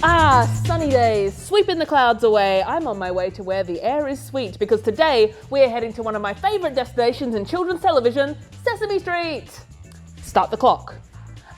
Sunny days, sweeping the clouds away. I'm on my way to where the air is sweet because today we're heading to one of my favourite destinations in children's television, Sesame Street. Start the clock.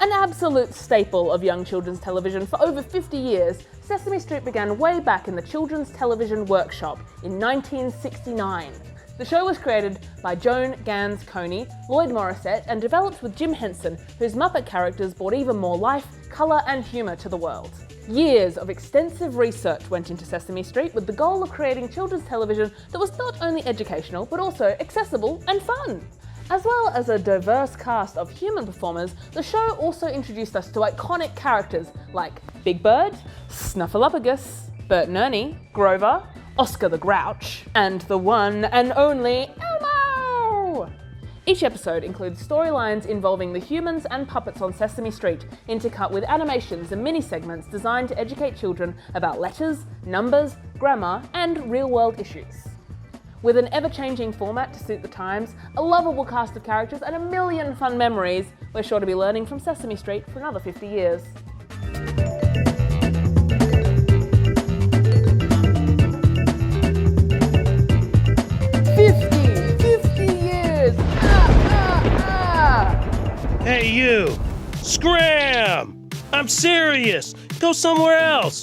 An absolute staple of young children's television for over 50 years, Sesame Street began way back in the Children's Television Workshop in 1969. The show was created by Joan Gans Coney, Lloyd Morissette, and developed with Jim Henson, whose Muppet characters brought even more life, colour and humour to the world. Years of extensive research went into Sesame Street with the goal of creating children's television that was not only educational but also accessible and fun. As well as a diverse cast of human performers, the show also introduced us to iconic characters like Big Bird, Snuffleupagus, Bert and Ernie, Grover, Oscar the Grouch, and the one and only Elmo! Each episode includes storylines involving the humans and puppets on Sesame Street, intercut with animations and mini-segments designed to educate children about letters, numbers, grammar, and real-world issues. With an ever-changing format to suit the times, a lovable cast of characters, and a million fun memories, we're sure to be learning from Sesame Street for another 50 years. 50 years! Hey you! Scram! I'm serious! Go somewhere else!